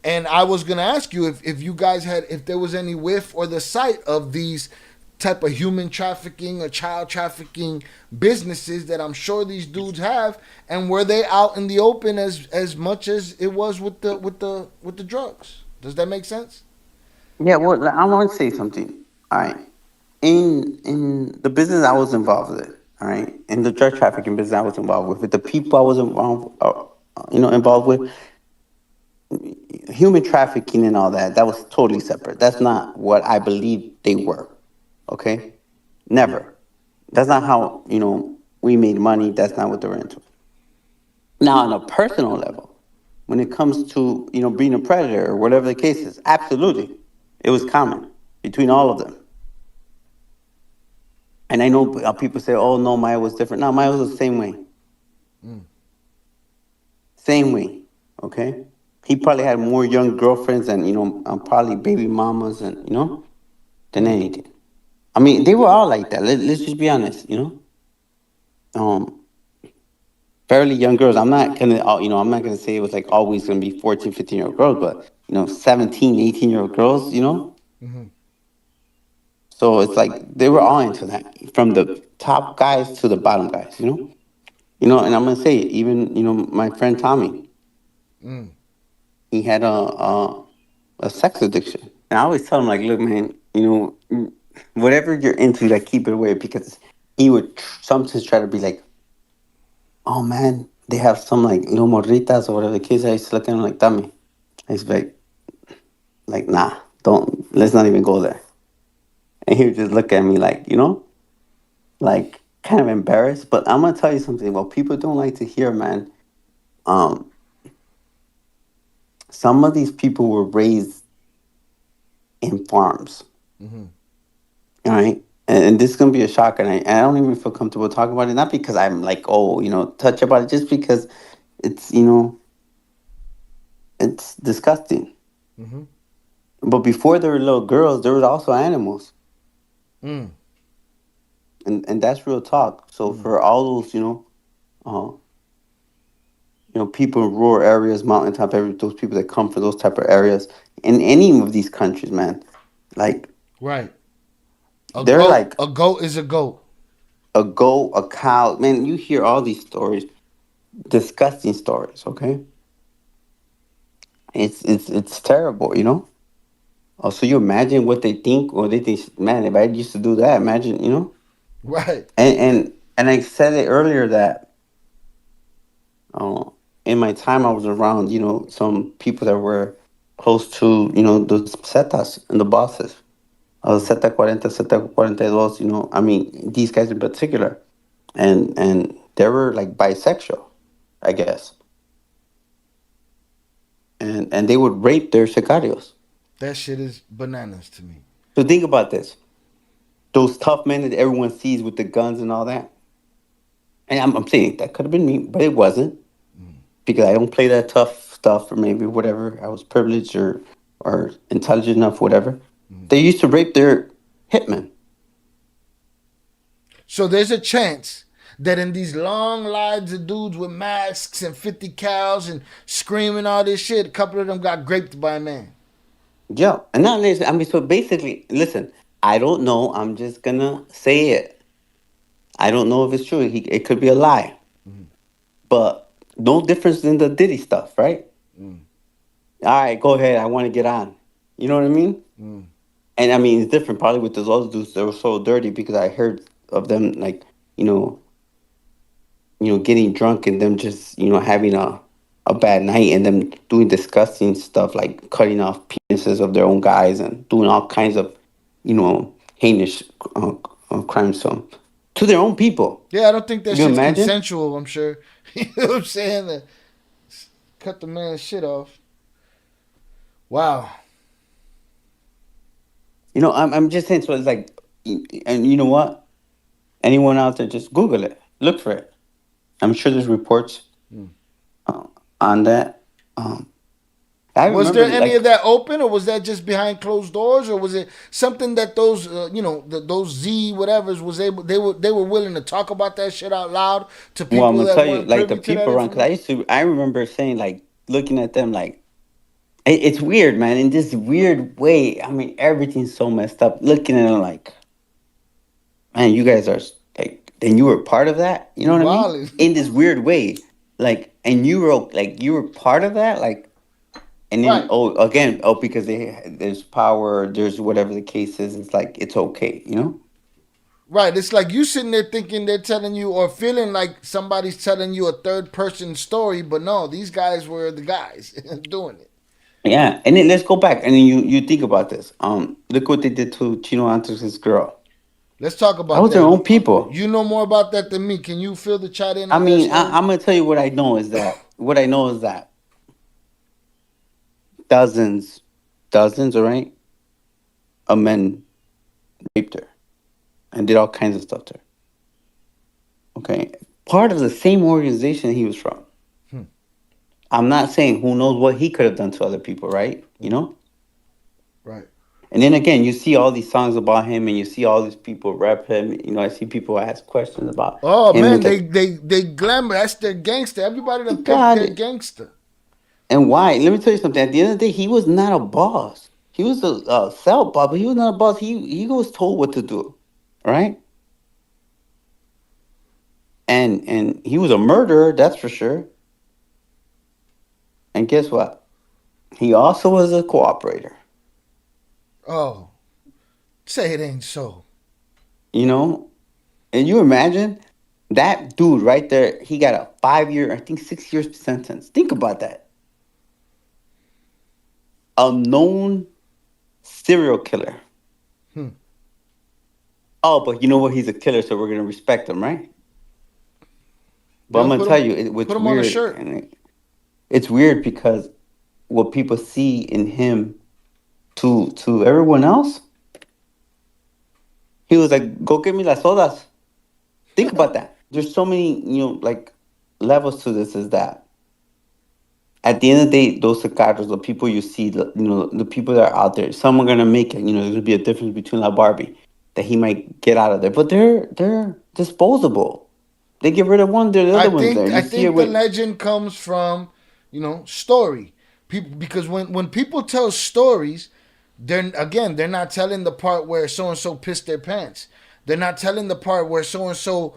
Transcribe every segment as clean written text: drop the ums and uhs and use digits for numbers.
And I was gonna ask you if you guys had, if there was any whiff or the sight of these type of human trafficking or child trafficking businesses that I'm sure these dudes have, and were they out in the open as much as it was with the drugs? Does that make sense? Yeah, well, I want to say something. All right, in the business I was involved with, all right, in the drug trafficking business I was involved with the people I was involved with, human trafficking and all that, that was totally separate. That's not what I believe they were. Okay, never. That's not how we made money. That's not what they're into. Now, on a personal level, when it comes to being a predator or whatever the case is, absolutely, it was common between all of them. And I know people say, "Oh no, Maya was different." No, Maya was the same way, Mm. same way. Okay, he probably had more young girlfriends and probably baby mamas and than Mm. anything. I mean, they were all like that. Let's just be honest. Um, fairly young girls. I'm not gonna, I'm not gonna say it was like always gonna be 14, 15-year-old girls, but 17, 18-year-old girls. Mm-hmm. So it's like they were all into that, from the top guys to the bottom guys. And I'm gonna say it, even my friend Tommy, Mm. he had a sex addiction, and I always tell him like, look, man, whatever you're into, like keep it away, because he would sometimes try to be like, oh man, they have some like morritas or whatever the kids. I used to look at him like, Tommy, I used to be like, nah, don't, let's not even go there. And he would just look at me like, like kind of embarrassed. But I'm gonna tell you something. What people don't like to hear, man. Um, some of these people were raised in farms. Mm-hmm. All right. And this is gonna be a shock, and I don't even feel comfortable talking about it. Not because I'm like, oh, touch about it, just because it's, it's disgusting. Mm-hmm. But before there were little girls, there was also animals, Mm. and that's real talk. So Mm. for all those, uh, people in rural areas, mountaintop areas, those people that come from those type of areas in any of these countries, man, like Right. they're like A goat is a goat. a goat, a cow. Man, you hear all these stories, disgusting stories. Okay, it's terrible, Oh, so you imagine what they think, or they think, man, if I used to do that, imagine, Right. and I said it earlier that uh, in my time I was around, some people that were close to, the Zetas and the bosses. Zeta 40, Zeta 42, I mean, these guys in particular. And they were like bisexual, I guess. And they would rape their sicarios. That shit is bananas to me. So think about this. Those tough men that everyone sees with the guns and all that. And I'm saying that could have been me, but it wasn't, Mm. because I don't play that tough stuff, or maybe whatever. I was privileged or intelligent enough, whatever. Mm. They used to rape their hitmen. So there's a chance that in these long lines of dudes with masks and 50 cows and screaming all this shit, a couple of them got raped by a man. Yeah. And not only, I mean, so basically, listen, I don't know. I'm just gonna say it. I don't know if it's true. It could be a lie. Mm. But no difference than the Diddy stuff, right? Mm. All right, go ahead. I want to get on. You know what I mean? Mm. And I mean, it's different probably with those other dudes that were so dirty, because I heard of them like, you know, getting drunk and them just, having a bad night, and them doing disgusting stuff like cutting off penises of their own guys and doing all kinds of, heinous crimes to their own people. Yeah, I don't think that You shit's imagine? consensual, I'm sure. You know what I'm saying? That cut the man's shit off. Wow. I'm just saying. So it's like, and you know what? Anyone out there, just Google it, look for it. I'm sure there's reports Mm. uh, on that. Um, I Was remember there any of like, that open, or was that just behind closed doors, or was it something that those, those Z whatevers was able, they were willing to talk about that shit out loud to well, I'm people gonna that tell you, weren't like the privy to that people around, because information? I remember saying like, looking at them like, It's weird, man. In this weird way, I mean, everything's so messed up. Looking at it like, man, you guys are like, and you were part of that. You know You what I mean? wildin'. In this weird way, like, and you were part of that, like, and then Right. oh, again, oh, because there's power, there's whatever the case is. It's like it's okay, you know? Right. It's like you sitting there thinking they're telling you or feeling like somebody's telling you a third person story, but no, these guys were the guys doing it. Yeah, and then let's go back, and then you think about this. Look what they did to Chino Antos' girl. Let's talk That about was their that. own people. You know more about that than me. Can you fill the chat in I on that mean, story? I'm gonna tell you what I know is that dozens, dozens, all right, of men raped her and did all kinds of stuff to her. Okay, part of the same organization he was from. Hmm. I'm not saying who knows what he could have done to other people, right? You know. Right. And then again, you see all these songs about him, and you see all these people rep him. You know, I see people ask questions about Oh him. man, It's like, they glamour. That's their gangster. Everybody he done picked got their it. gangster. And why? Let me tell you something. At the end of the day, he was not a boss. He was a cell boss, but he was not a boss. He was told what to do, right? And he was a murderer, that's for sure. And guess what? He also was a cooperator. Oh, say it ain't so. You know, and you imagine that dude right there. He got a 5 year, I think 6 years sentence. Think about that. A known serial killer. Hmm. Oh, but you know what? He's a killer, so we're gonna respect him, right? But I'm They'll gonna put tell him you, put what's him on a weird, shirt. and it's weird because what people see in him to everyone else, he was like, "Go get me las sodas." Think about that. There's so many, like levels to this. Is that at the end of the day, those Sicarios, the people you see, the people that are out there, some are gonna make it. There's gonna be a difference between La Barbie that he might get out of there, but they're disposable. They get rid of one, the I other one's there. think I You see it think the with legend comes from, story. People because when people tell stories, they're not telling the part where so and so pissed their pants. They're not telling the part where so and so,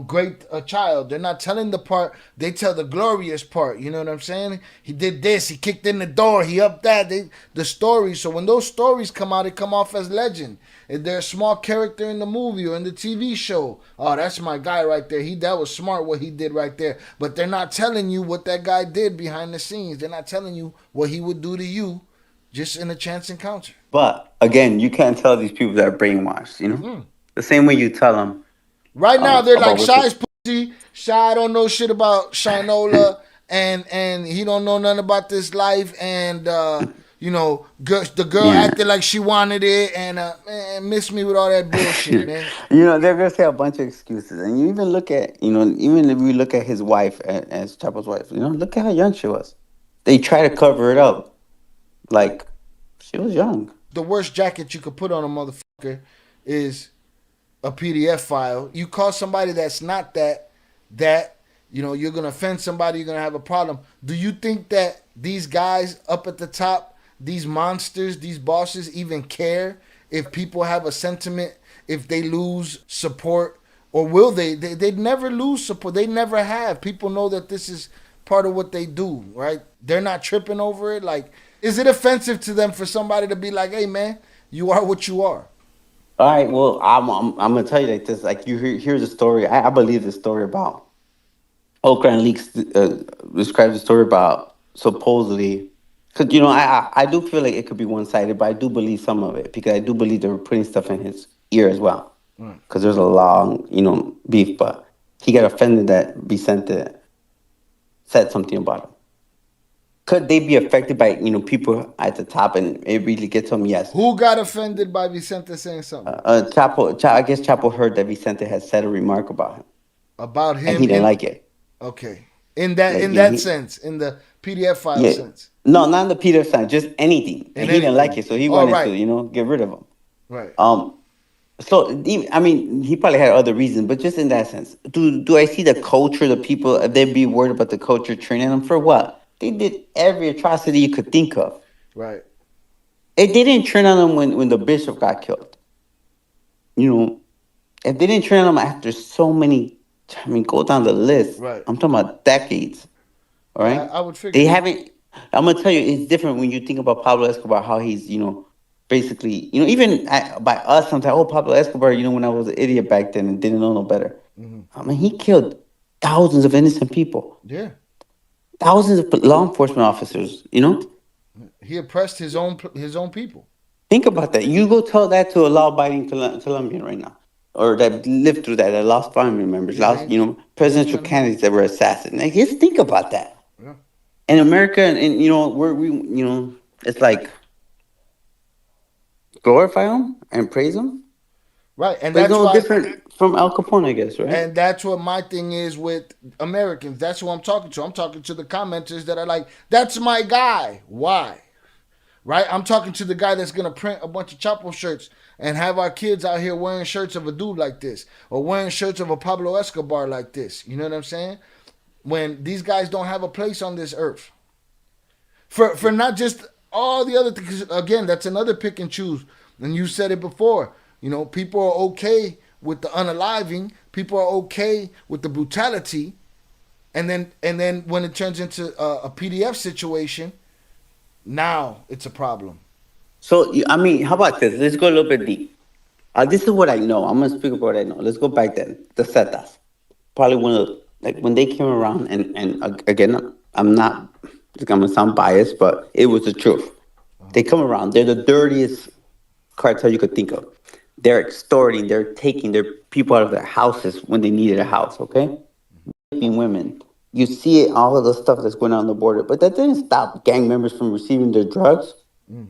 great a child. They're not telling the part. They tell the glorious part. You know what I'm saying? He did this. He kicked in the door. He up that. The story. So when those stories come out, it come off as legend. If they're a small character in the movie or in the TV show, oh, that's my guy right there. That was smart what he did right there. But they're not telling you what that guy did behind the scenes. They're not telling you what he would do to you just in a chance encounter. But again, you can't tell these people that are brainwashed. Mm-mm. The same way you tell them Right now, they're about like what to. Shy's pussy. Shy don't know shit about Shinola, and he don't know nothing about this life. And the girl Yeah. acted like she wanted it, and man, miss me with all that bullshit, man. They're gonna say a bunch of excuses, and you even look at, even if we look at his wife as Chapo's wife, look at how young she was. They try to cover it up, like she was young. The worst jacket you could put on a motherfucker is a PDF file. You call somebody that's not that you're gonna offend somebody, you're gonna have a problem. Do you think that these guys up at the top, these monsters, these bosses even care if people have a sentiment, if they lose support, or will they'd never lose support. They never have. People know that this is part of what they do, right? They're not tripping over it. Like, is it offensive to them for somebody to be like, hey man, you are what you are? All right, well, I'm gonna tell you like this. Like here's a story. I believe this story about Oakland Leaks describes a story about supposedly, because I do feel like it could be one sided, but I do believe some of it because I do believe they were putting stuff in his ear as well. Mm. Because there's a long beef, but he got offended that Vicente said something about him. Could they be affected by people at the top and it really gets to him? Yes. Who got offended by Vicente saying something I guess Chapo heard that Vicente had said a remark about him, about and him he didn't in like it. okay in that Like in that he sense, in the PDF file yeah. sense, No, not in the Peter sign, just anything. And in he didn't like anything. it, so he All wanted to, right, get rid of him. right. Um, I mean, he probably had other reasons, but just in that sense, do I see the culture, the people, they'd be worried about the culture training them for what? They did every atrocity you could think of. Right. If they didn't turn on him when the bishop got killed, you know, if they didn't turn on him after so many, I mean, go down the list. Right. I'm talking about decades. All Yeah, right, I would they figure. haven't. I'm gonna tell you, it's different when you think about Pablo Escobar. How he's, basically, even by us sometimes. Oh, Pablo Escobar. When I was an idiot back then and didn't know no better. Hmm. I mean, he killed thousands of innocent people, Yeah. thousands of law enforcement officers. He oppressed his own people. Think about that. You go tell that to a law-abiding Colombian right now, or that lived through that, that lost family members, Yeah, lost, they ain't presidential trying to hear it. candidates that were assassinated. Like, just think about that. Yeah. In America, and it's like glorify them and praise them, Right, and but it's that's no why. different from Al Capone, I guess, right? And that's what my thing is with Americans. That's who I'm talking to. I'm talking to the commenters that are like, "That's my guy." Why? Right? I'm talking to the guy that's gonna print a bunch of Chapo shirts and have our kids out here wearing shirts of a dude like this or wearing shirts of a Pablo Escobar like this. You know what I'm saying? When these guys don't have a place on this earth. For not just all the other things. Again, that's another pick and choose. And you said it before. People are okay with the unaliving. People are okay with the brutality. And then when it turns into a PDF situation, now it's a problem. So, I mean, how about this? Let's go a little bit deep. This is what I know. I'm gonna speak about what I know. Let's go back then. The Zetas, probably one of like when they came around, and again, I'm not. I'm gonna sound biased, but it was the truth. They come around. They're the dirtiest cartel you could think of. They're extorting. They're taking their people out of their houses when they needed a house. Okay, raping women. You see it, all of the stuff that's going on the border, but that didn't stop gang members from receiving their drugs Mm.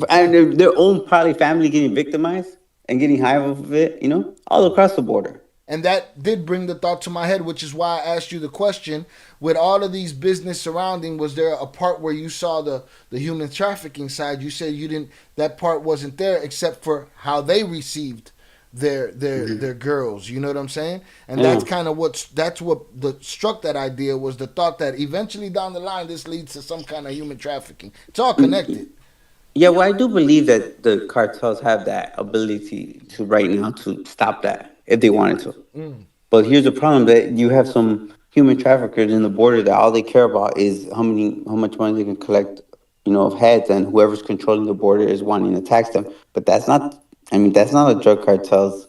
and their own probably family getting victimized and getting high off of it. All across the border. And that did bring the thought to my head, which is why I asked you the question. With all of these business surrounding, was there a part where you saw the human trafficking side? You said you didn't. That part wasn't there, except for how they received their Mm-hmm. girls. You know what I'm saying? And Yeah. that's kind of what the struck that idea was the thought that eventually down the line this leads to some kind of human trafficking. It's all connected. Yeah, well, I do believe that the cartels have that ability to right now to stop that if they wanted to. Mm. But here's the problem that you have some human traffickers in the border that all they care about is how much money they can collect, of heads, and whoever's controlling the border is wanting to tax them. But that's not, I mean, that's not a drug cartel's,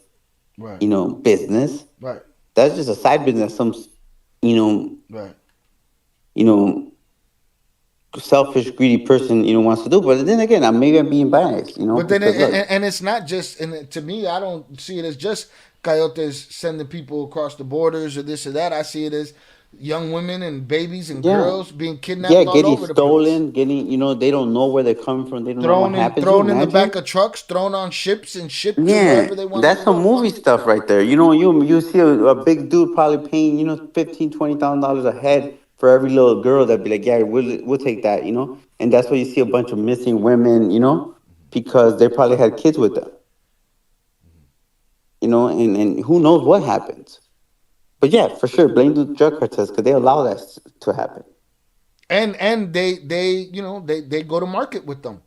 Right. business. Right. That's just a side business. You know, Right. you know, selfish, greedy person, wants to do. But then again, maybe I'm being biased, But then, because look, and it's not just, and to me, I don't see it as just coyotes sending people across the borders or this or that. I see it as young women and babies and yeah, girls being yeah, kidnapped all getting over the place, stolen, they don't know where they're coming from. They don't know what happens. You thrown in the back imagine? of trucks, thrown on ships, and shipped to Yeah, wherever they wanted that's to some go. movie stuff right there. You see a big dude probably paying, 15, $20,000 a head for every little girl that be like, yeah, we'll take that, and that's why you see a bunch of missing women, because they probably had kids with them, and who knows what happens. But yeah, for sure, blame the drug cartels because they allow that to happen. And they go to market with them.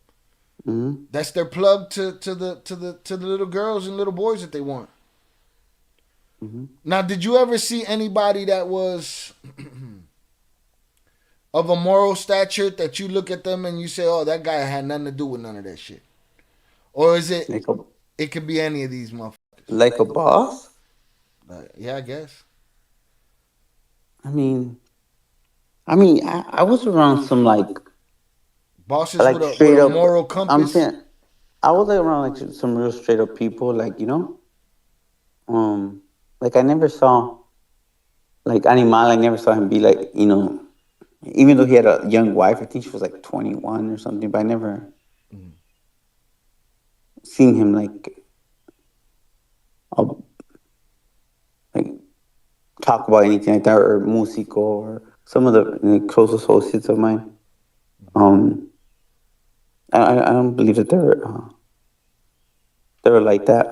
Hmm. That's their plug to the little girls and little boys that they want. Hmm. Now, did you ever see anybody that was of a moral stature that you look at them and you say, "Oh, that guy had nothing to do with none of that shit," or is it? Like a It could be any of these motherfuckers. like a boss. Yeah, I guess. I mean, I was around some Bosses like with straight a up. moral I'm compass. saying I was around some real straight up people. Um, like I never saw Animal. I never saw him be even though he had a young wife. I think she was like 21 or something. But I never Mm. seen him uh, like talk about anything like that or musico or some of the close associates of mine. Um, I don't believe that they were like that.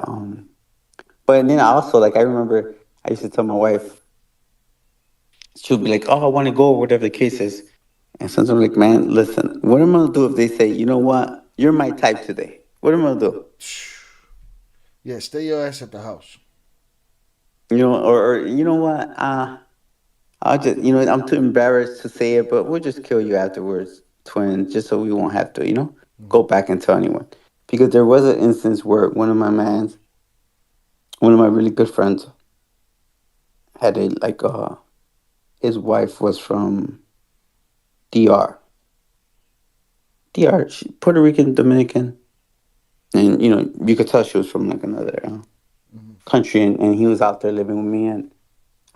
But then I also I remember I used to tell my wife, she would be like, "Oh, I want to go," whatever the case is. And sometimes I'm like, man, listen, what am I gonna do if they say, you know what, you're my type today? What am I gonna do? Yeah, stay your ass at the house. You know, or you know what? I'll just, you know, I'm too embarrassed to say it, but we'll just kill you afterwards, twin, just so we won't have to, you know, go back and tell anyone. Because there was an instance where one of my really good friends, had a his wife was from DR, Puerto Rican, Dominican, and you know, you could tell she was from like another country, and he was out there living with me, and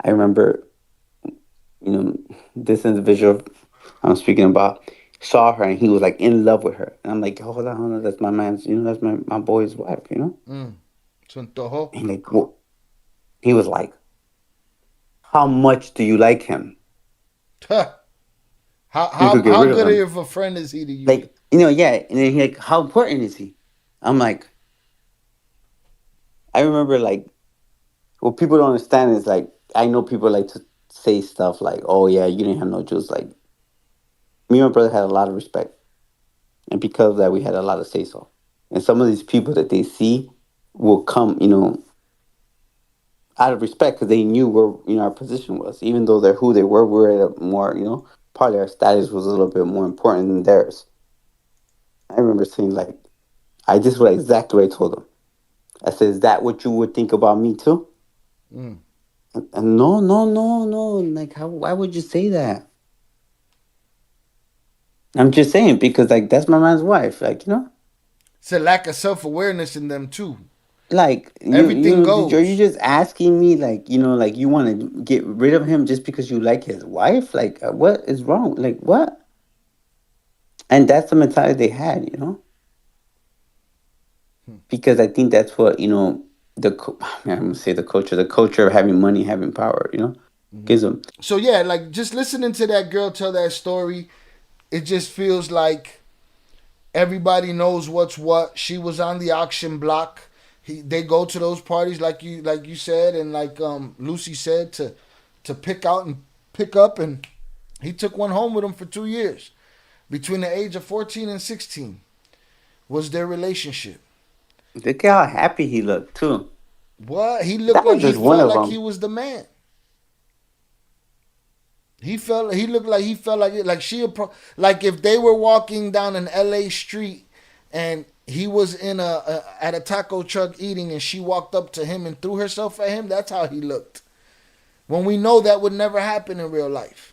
I remember, you know, this individual I'm speaking about saw her and he was like in love with her. And I'm like, hold on, that's my man's, you know, that's my boy's wife, you know? Mm. Se antojó. And like, he was like, how much do you like him? Huh. You could get How rid of good him. of a friend is he to you? Like, you know, yeah. And then he like, how important is he? I'm like, I remember like, what people don't understand is like, I know people like to say stuff like, oh yeah, you didn't have no juice. Like, me and my brother had a lot of respect. And because of that, we had a lot of say so. And some of these people that they see will come, you know, out of respect because they knew where, you know, our position was. Even though they're who they were, we were at a more, you know, probably our status was a little bit more important than theirs. I remember saying like, I just was exactly what I told them. I said, "Is that what you would think about me too?" Mm. And no. Like, how? Why would you say that? I'm just saying because like that's my man's wife. Like, you know, It's a lack of self awareness in them too. like Everything are you goes. just asking me like, you know, like you want to get rid of him just because you like his wife? Like, what is wrong? Like, what? And that's the mentality they had, you know, because I think that's what, you know, I'm gonna say the culture of having money, having power, you know, gives them. So yeah, like just listening to that girl tell that story, it just feels like everybody knows what's what. She was on the auction block. They go to those parties like you said and like Lucy said to pick out and pick up, and he took one home with him for 2 years. Between the age of 14 and 16 was their relationship. Look at how happy he looked too. What he looked That like, was he just one felt of like he them. was the man. He looked like he felt like it, like like if they were walking down an LA street and he was in a at a taco truck eating and she walked up to him and threw herself at him. That's how he looked. When we know that would never happen in real life.